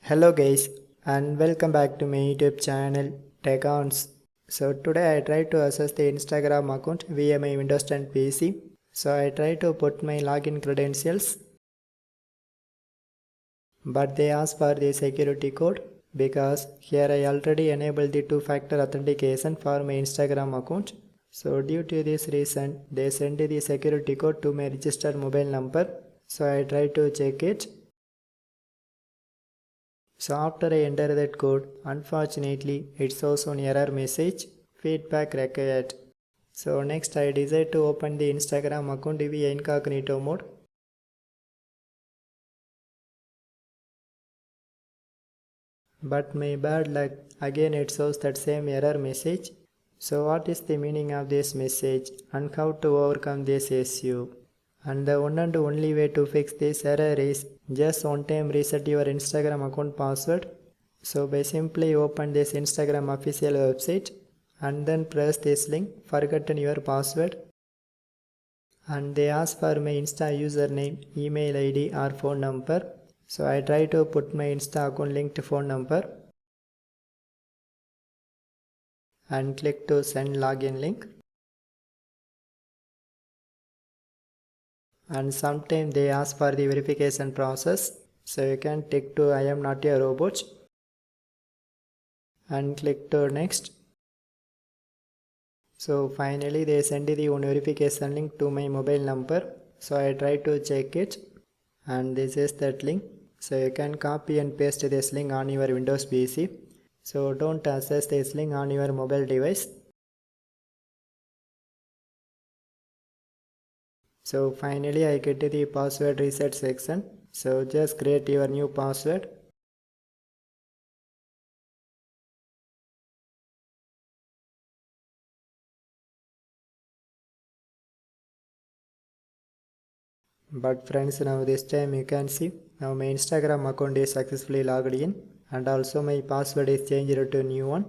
Hello guys and welcome back to my YouTube channel TechOns. So today I try to access the Instagram account via my Windows 10 PC. So I try to put my login credentials, but they ask for the security code because here I already enabled the two-factor authentication for my Instagram account. So due to this reason they send the security code to my registered mobile number. So I try to check it. So after I enter that code, unfortunately it shows an error message, feedback required. So next I decide to open the Instagram account via incognito mode. But my bad luck, again it shows that same error message. So what is the meaning of this message and how to overcome this issue? And the one and only way to fix this error is just one time reset your Instagram account password. So by simply open this Instagram official website and then press this link, forgotten your password, and they ask for my Insta username, email ID or phone number. So I try to put my Insta account linked phone number and click to send login link. And sometimes they ask for the verification process. So you can tick to I am not a robot and click to next. So finally they send the one verification link to my mobile number. So I try to check it and this is that link. So you can copy and paste this link on your Windows PC. So don't access this link on your mobile device. So finally I get to the password reset section. So just create your new password. But friends, now this time you can see now my Instagram account is successfully logged in and also my password is changed to new one.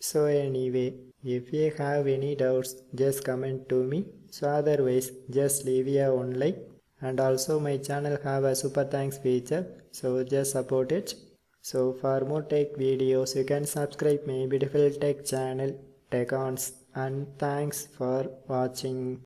So anyway, if you have any doubts just comment to me. So otherwise just leave a one like, and also my channel have a super thanks feature, so just support it. So for more tech videos you can subscribe my beautiful tech channel TechOns, and thanks for watching.